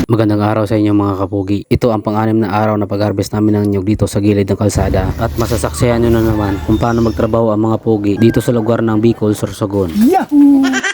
Magandang araw sa inyo mga kapugi. Ito ang pang-anim na araw na pag-harvest namin ng nyug dito sa gilid ng kalsada. At masasaksihan nyo na naman kung paano magtrabaho ang mga pugi dito sa lugar ng Bicol, Sorsogon. Yahoo!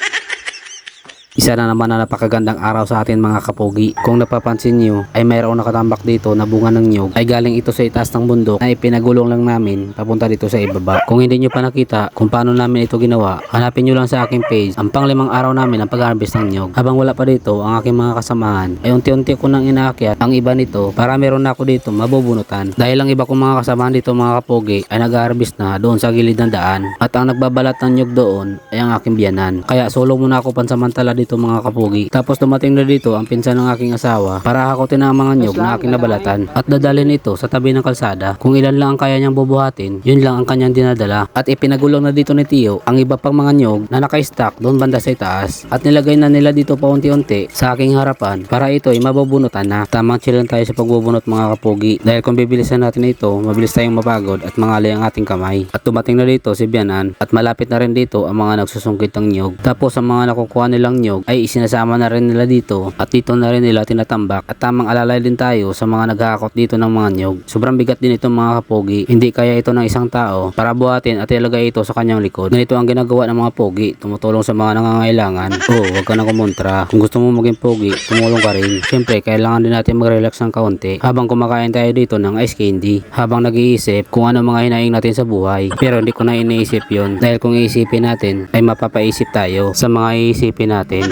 Isa na naman na napakagandang araw sa atin mga kapugi. Kung napapansin nyo ay mayroong nakatambak dito na bunga ng nyug ay galing ito sa itaas ng bundok na ipinagulong lang namin papunta dito sa ibaba. Kung hindi nyo pa nakita kung paano namin ito ginawa, hanapin nyo lang sa aking page ang pang-5 araw namin ang pag-harvest ng nyug. Habang wala pa dito ang aking mga kasamahan ay unti-unti ko nang inaakyat ang iba nito para meron na ako dito mabubunutan. Dahil ang iba kong mga kasamahan dito mga kapugi ay nag-harvest na doon sa gilid ng daan at ang nagbabalat ng nyug doon ay ang aking biyanan. Kaya solo muna ako pansamantala dito mga kapugi. Tapos dumating na dito ang pinsan ng aking asawa para hakutin ang mga nyug na aking nabalatan at dadalhin ito sa tabi ng kalsada. Kung ilan lang ang kaya niyang bubuhatin, yun lang ang kanyang dinadala. At ipinagulong na dito ni Tio ang iba pang mga nyug na naka-stack doon banda sa itaas at nilagay na nila dito pa unti-unti sa aking harapan para ito ay mabubunutan na. Tamang chill lang tayo sa pagbubunot mga kapugi dahil kung bibilisan natin ito, mabilis tayong mapagod at mangalay ang ating kamay. At dumating na dito si Bianan at malapit na rin dito ang mga nagsusungkit ng nyug. Tapos ang mga nakukuha nilang nyug ay sinasama na rin nila dito at dito na rin nila tinatambak at tamang alalay din tayo sa mga naghahakot dito ng mga nyug. Sobrang bigat din ito mga kapogi. Hindi kaya ito ng isang tao para buhatin at ilagay ito sa kanyang likod. Ganito ang ginagawa ng mga pogi, tumutulong sa mga nangangailangan. Huwag ka na kumontra. Kung gusto mo maging pogi, tumulong ka rin. Siyempre, kailangan din natin mag-relax ng kaunti habang kumakain tayo dito ng ice candy. Habang nag-iisip kung ano mga hinaing natin sa buhay. Pero hindi ko na iniisip yun dahil kung iisipin natin ay mapapaisip tayo sa mga iisipin natin.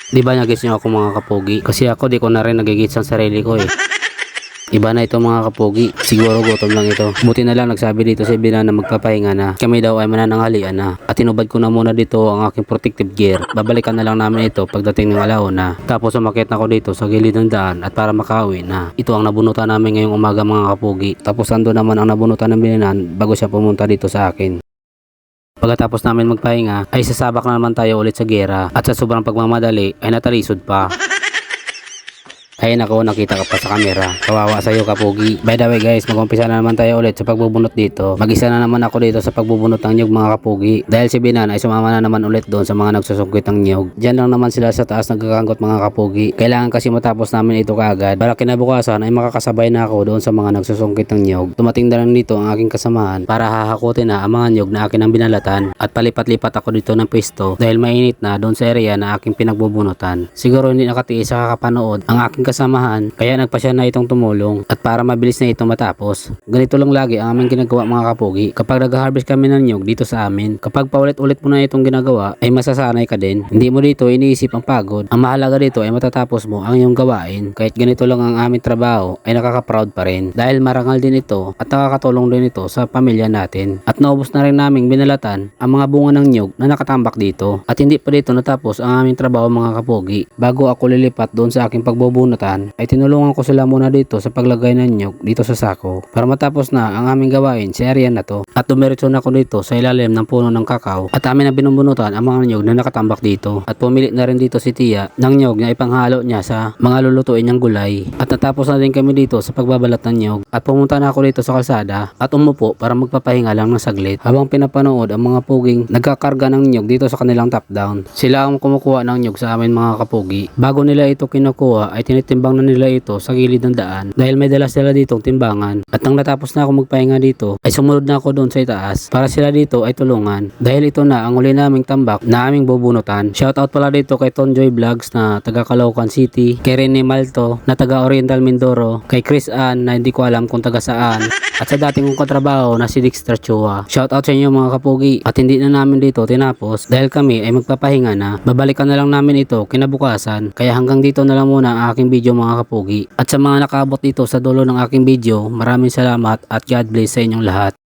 Di ba nagigits nyo ako mga kapogi? Kasi ako di ko na rin nagigits ang sarili ko eh. Iba na ito mga kapogi. Siguro gutom lang ito. Buti na lang nagsabi dito si Binan na magpapahinga na. Kami daw ay manananghalian na. At tinubad ko na muna dito ang aking protective gear. Babalikan na lang namin ito pagdating ng alauna. Tapos umakyat na ako dito sa gilid ng daan at para makauwi na. Ito ang nabunutan namin ngayong umaga mga kapogi. Tapos ando naman ang nabunutan ng Binan bago siya pumunta dito sa akin. Pagkatapos namin magpahinga ay sasabak na naman tayo ulit sa gera at sa sobrang pagmamadali ay natalisod pa. Ay nako, nakita ka pa sa camera. Kawawa sa'yo kapugi. By the way guys, mag-umpisa na naman tayo ulit sa pagbubunot dito. Mag-isa na naman ako dito sa pagbubunot ng nyug mga kapugi. Dahil si Binan ay sumama na naman ulit doon sa mga nagsusungkit ng nyug. Diyan lang naman sila sa taas nagkakangkot mga kapugi. Kailangan kasi matapos namin ito kaagad para kinabukasan ay makakasabay na ako doon sa mga nagsusungkit ng nyug. Dumating na lang dito ang aking kasamahan para hahakutin na ang mga nyug na akin ang binalatan at palipat-lipat ako dito ng pwesto dahil mainit na doon sa area na aking pinagbubunutan. Siguro hindi nakatiis sa kakapanood ang aking kasamahan kaya nagpasya na itong tumulong at para mabilis na itong matapos. Ganito lang lagi ang aming ginagawa mga kapugi kapag nag-harvest kami ng nyug dito sa amin. Kapag paulit-ulit mo na itong ginagawa ay masasanay ka din. Hindi mo dito iniisip ang pagod. Ang mahalaga dito ay matatapos mo ang iyong gawain. Kahit ganito lang ang aming trabaho ay nakaka-proud pa rin dahil marangal din ito at nakakatulong din ito sa pamilya natin. At naubos na rin naming binalatan ang mga bunga ng nyug na nakatambak dito. At hindi pa dito natapos ang aming trabaho mga kapugi. Bago ako lilipat doon sa aking pagbubunot ay tinulungan ko sila muna dito sa paglagay ng nyug dito sa sako para matapos na ang aming gawain sa area na to at dumiretso na ako dito sa ilalim ng puno ng kakao at amin na binubunutan ang mga nyug na nakatambak dito at pumili na rin dito si Tia ng nyug na ipanghalo niya sa mga lulutuin niyang gulay at natapos na din kami dito sa pagbabalat ng nyug at pumunta na ako dito sa kalsada at umupo para magpapahinga lang ng saglit habang pinapanood ang mga puging nagkakarga ng nyug dito sa kanilang top down. Sila ang kumukuha ng nyug sa amin mga kapugi. Bago nila ito kinukuha ay tinitimbang na nila ito sa gilid ng daan dahil may dala sila ditong timbangan at nang natapos na ako magpahinga dito ay sumunod na ako doon sa itaas para sila dito ay tulungan dahil ito na ang uli naming tambak na aming bubunutan. Shoutout pala dito kay Tonjoy Vlogs na taga Caloocan City, kay Rene Malto na taga Oriental Mindoro, kay Chris Ann na hindi ko alam kung taga saan at sa dating kong katrabaho na si Dexter Chua. Shoutout sa inyo mga kapugi at hindi na namin dito tinapos dahil kami ay magpapahinga na. Babalikan na lang namin ito kinabukasan kaya hanggang dito na lang muna ang aking video mga kapugi. At sa mga nakaabot dito sa dulo ng aking video, maraming salamat at God bless sa inyong lahat.